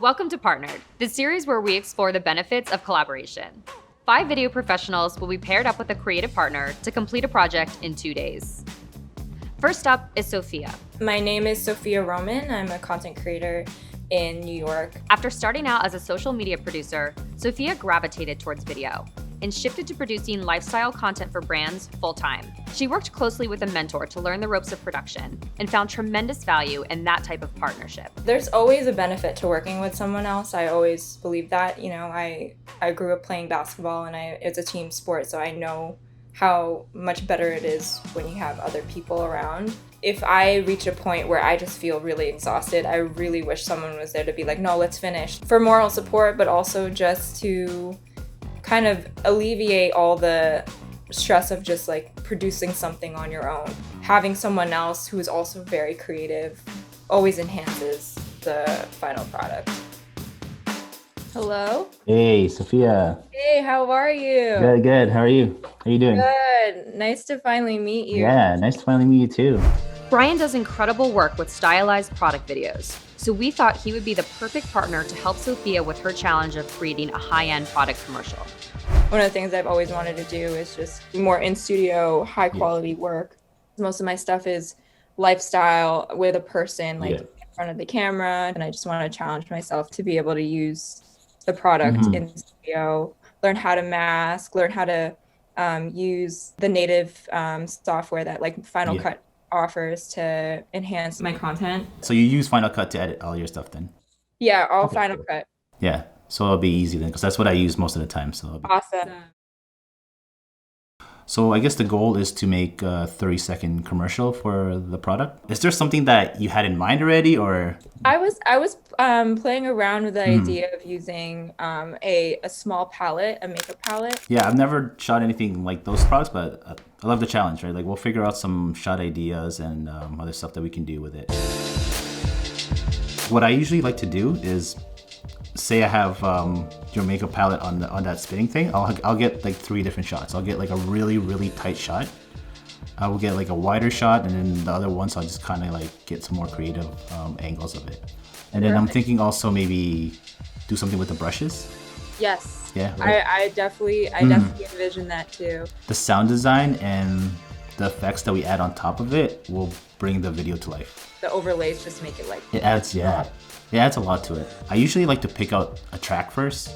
Welcome to Partnered, the series where we explore the benefits of collaboration. 5 video professionals will be paired up with a creative partner to complete a project in 2 days. First up is Sophia. My name is Sophia Roman. I'm a content creator in New York. After starting out as a social media producer, Sophia gravitated towards video and shifted to producing lifestyle content for brands full-time. She worked closely with a mentor to learn the ropes of production and found tremendous value in that type of partnership. There's always a benefit to working with someone else. I always believe that. You know, I grew up playing basketball and it's a team sport, so I know how much better it is when you have other people around. If I reach a point where I just feel really exhausted, I really wish someone was there to be like, no, let's finish. For moral support, but also just to kind of alleviate all the stress of just like producing something on your own. Having someone else who is also very creative always enhances the final product. Hello? Hey, Sophia. Hey, how are you? Good, good. How are you? How are you doing? Good. Nice to finally meet you. Yeah, nice to finally meet you too. Brian does incredible work with stylized product videos, so we thought he would be the perfect partner to help Sophia with her challenge of creating a high-end product commercial. One of the things I've always wanted to do is just more in-studio, high-quality work. Most of my stuff is lifestyle with a person in front of the camera, and I just want to challenge myself to be able to use the product in the studio, learn how to mask, learn how to use the native software that like Final Cut offers to enhance my content. So you use Final Cut to edit all your stuff then? Yeah, all Final Cut. Yeah, so it'll be easy then, because that's what I use most of the time. So Awesome. So I guess the goal is to make a 30-second commercial for the product. Is there something that you had in mind already, or? I was playing around with the idea of using a small palette, a makeup palette. Yeah, I've never shot anything like those products, but I love the challenge, right? Like we'll figure out some shot ideas and other stuff that we can do with it. What I usually like to do is, say I have your makeup palette on that spinning thing, I'll get like 3 different shots. I'll get like a really, really tight shot. I will get like a wider shot, and then the other ones I'll just kind of like get some more creative angles of it. And then I'm thinking also maybe do something with the brushes. Yes. Yeah. Right? I definitely envision that too. The sound design and the effects that we add on top of it will bring the video to life. The overlays just make it like it adds a lot to it. I usually like to pick out a track first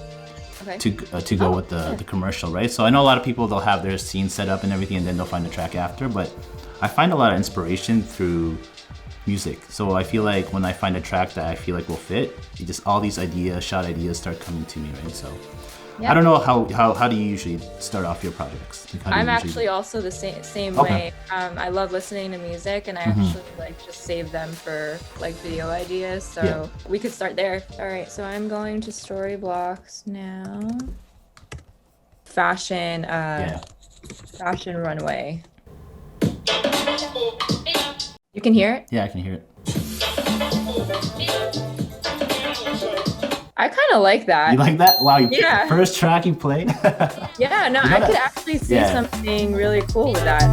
to go with the commercial, right? So I know a lot of people, they'll have their scene set up and everything, and then they'll find the track after, but I find a lot of inspiration through music. So I feel like when I find a track that I feel like will fit, all these shot ideas start coming to me, right? So I don't know how do you usually start off your projects? Like, I'm actually also the same way. I love listening to music, and I actually like just save them for like video ideas. So we could start there. All right, so I'm going to Storyblocks now. Fashion runway. You can hear it? Yeah, I can hear it. I kind of like that. You like that? Wow, yeah. First track you played? Yeah, no, I could actually see something really cool with that.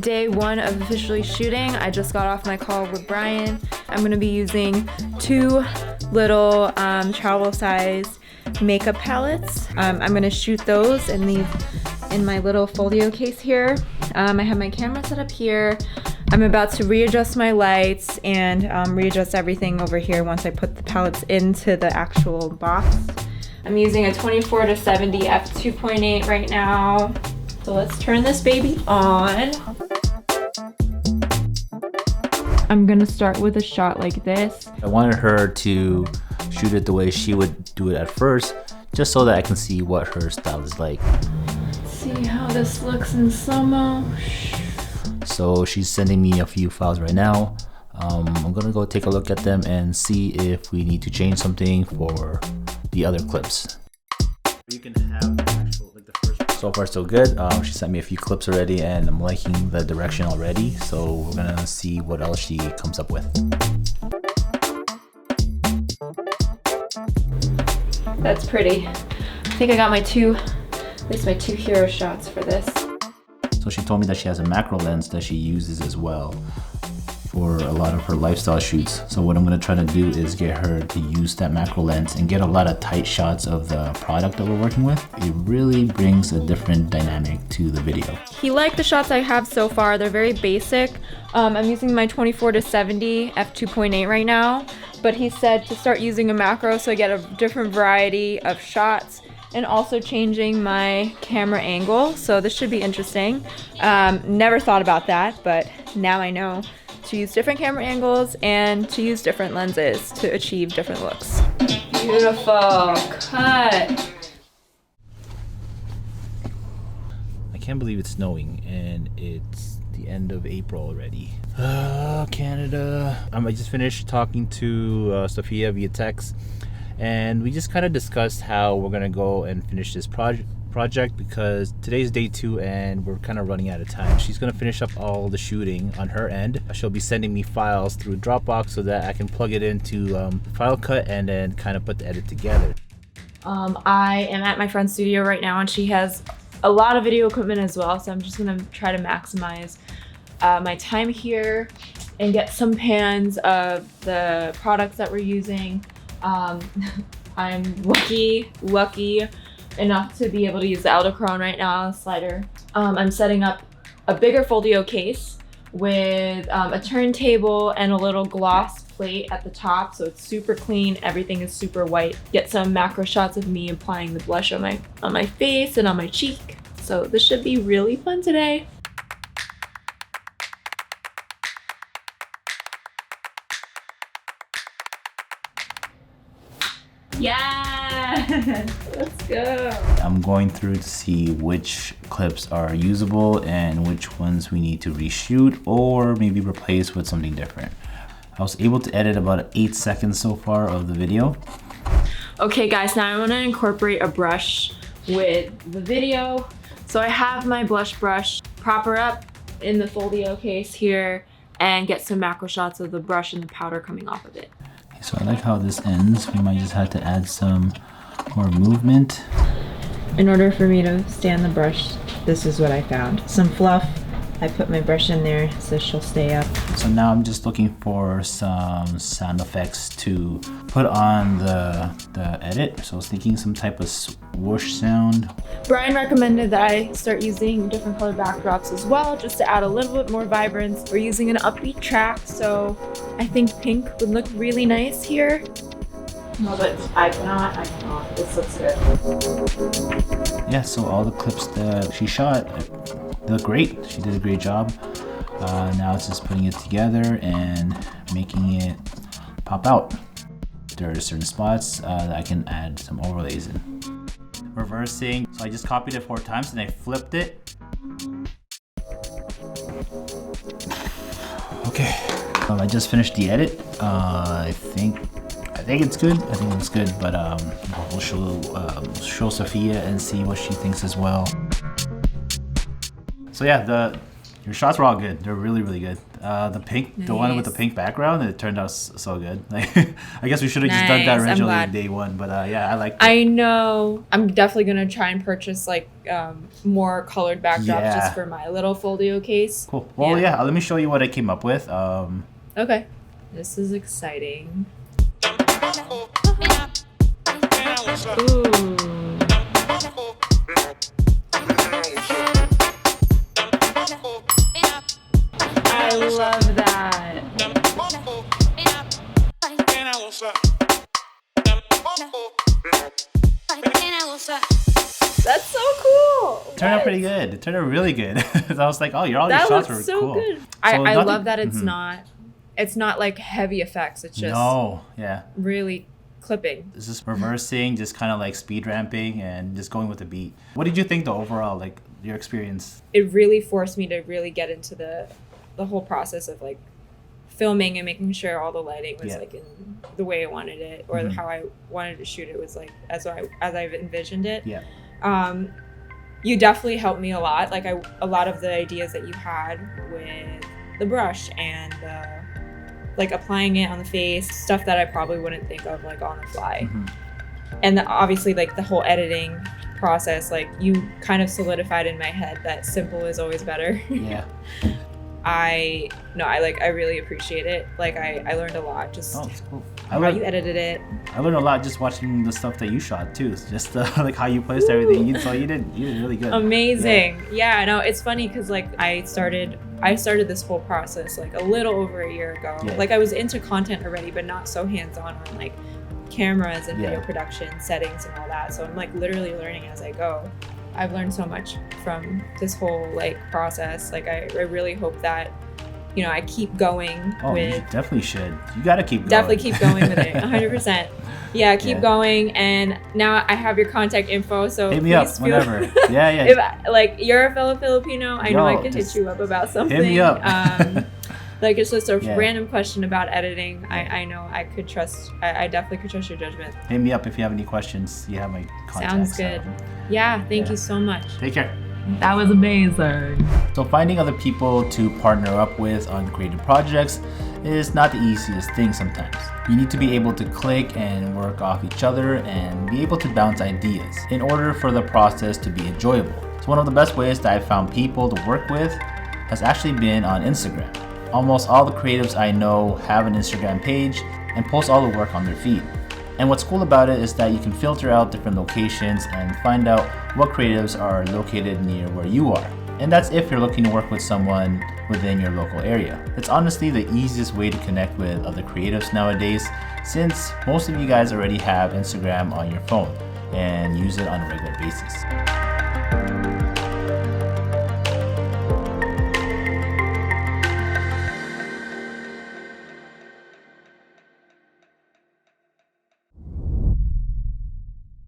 Day 1 of officially shooting, I just got off my call with Brian. I'm going to be using 2 little travel size makeup palettes. I'm going to shoot those and leave in my little folio case here. I have my camera set up here. I'm about to readjust my lights and readjust everything over here once I put the palettes into the actual box. I'm using a 24-70 f2.8 right now. So let's turn this baby on. I'm gonna start with a shot like this. I wanted her to shoot it the way she would do it at first, just so that I can see what her style is like. Let's see how this looks in slow-mo. So she's sending me a few files right now. I'm gonna go take a look at them and see if we need to change something for the other clips. You can have the first. So far so good. She sent me a few clips already, and I'm liking the direction already. So we're gonna see what else she comes up with. That's pretty. I think I got at least my two hero shots for this. So she told me that she has a macro lens that she uses as well for a lot of her lifestyle shoots. So what I'm gonna try to do is get her to use that macro lens and get a lot of tight shots of the product that we're working with. It really brings a different dynamic to the video. He liked the shots I have so far. They're very basic. I'm using my 24-70 f2.8 right now, but he said to start using a macro so I get a different variety of shots, and also changing my camera angle. So this should be interesting. Never thought about that, but now I know to use different camera angles and to use different lenses to achieve different looks. Beautiful cut. I can't believe it's snowing and it's the end of April already. Canada. I just finished talking to Sophia via text, and we just kind of discussed how we're gonna go and finish this project because today's day 2 and we're kind of running out of time. She's gonna finish up all the shooting on her end. She'll be sending me files through Dropbox so that I can plug it into Final Cut and then kind of put the edit together. I am at my friend's studio right now, and she has a lot of video equipment as well, so I'm just gonna try to maximize my time here and get some pans of the products that we're using. I'm lucky enough to be able to use the Edelkrone right now, slider. I'm setting up a bigger Foldio case with a turntable and a little gloss plate at the top, so it's super clean. Everything is super white. Get some macro shots of me applying the blush on my face and on my cheek. So this should be really fun today. Yeah, let's go. I'm going through to see which clips are usable and which ones we need to reshoot or maybe replace with something different. I was able to edit about 8 seconds so far of the video. Okay guys, now I want to incorporate a brush with the video. So I have my blush brush, prop her up in the Foldio case here and get some macro shots of the brush and the powder coming off of it. So I like how this ends. We might just have to add some more movement. In order for me to stand the brush, this is what I found. Some fluff. I put my brush in there so she'll stay up. So now I'm just looking for some sound effects to put on the edit. So I was thinking some type of swoosh sound. Brian recommended that I start using different color backdrops as well, just to add a little bit more vibrance. We're using an upbeat track, so I think pink would look really nice here. No, but I cannot. This looks good. Yeah, so all the clips that she shot look great. She did a great job. Now it's just putting it together and making it pop out. There are certain spots that I can add some overlays in. Reversing, so I just copied it 4 times and I flipped it. Okay, I just finished the edit. I think it's good. I think it's good, but we'll show Sophia and see what she thinks as well. So yeah, your shots were all good. They're really, really good. The pink, nice. The one with the pink background, it turned out so good. Like, I guess we should have just done that originally day 1, but yeah, I like it. I know. I'm definitely gonna try and purchase like more colored backdrops just for my little Foldio case. Cool. Well, yeah, let me show you what I came up with. Okay. This is exciting. Ooh. I love that. That's so cool. It turned out pretty good. It turned out really good. I was like, oh, all your shots were so cool. Good. I love that it's not like heavy effects. It's just really clipping. It's just reversing, just kind of like speed ramping and just going with the beat. What did you think though overall, like your experience? It really forced me to really get into the whole process of like filming and making sure all the lighting was like in the way I wanted it, or how I wanted to shoot it was like as I've envisioned it. Yeah. You definitely helped me a lot. Like a lot of the ideas that you had with the brush and like applying it on the face, stuff that I probably wouldn't think of like on the fly. And obviously like the whole editing process, like you kind of solidified in my head that simple is always better. Yeah. I really appreciate it. Like I learned a lot just Oh, it's cool. how you edited it. I learned a lot just watching the stuff that you shot too. It's just like how you placed everything. You did really good. Amazing. Yeah, no, it's funny because like I started this whole process like a little over a year ago. Yeah. Like I was into content already, but not so hands-on on like cameras and Yeah. video production settings and all that. So I'm like literally learning as I go. I've learned so much from this whole like process. Like I really hope that, you know, I keep going Oh, you with definitely should. You gotta keep going. definitely keep going with it 100%. Yeah, keep Yeah. going. And now I have your contact info, so Hit me up please feel- whenever. Yeah. if like you're a fellow Filipino, I know I Yo, could just hit you up about something. me up. Like it's just a Yeah. random question about editing. I know I could trust. I definitely could trust your judgment. Hit me up if you have any questions. You have my contacts. Sounds good. Yeah, thank Yeah. you so much. Take care. That was amazing. So finding other people to partner up with on creative projects is not the easiest thing sometimes. You need to be able to click and work off each other and be able to bounce ideas in order for the process to be enjoyable. So one of the best ways that I've found people to work with has actually been on Instagram. Almost all the creatives I know have an Instagram page and post all the work on their feed. And what's cool about it is that you can filter out different locations and find out what creatives are located near where you are. And that's if you're looking to work with someone within your local area. It's honestly the easiest way to connect with other creatives nowadays, since most of you guys already have Instagram on your phone and use it on a regular basis.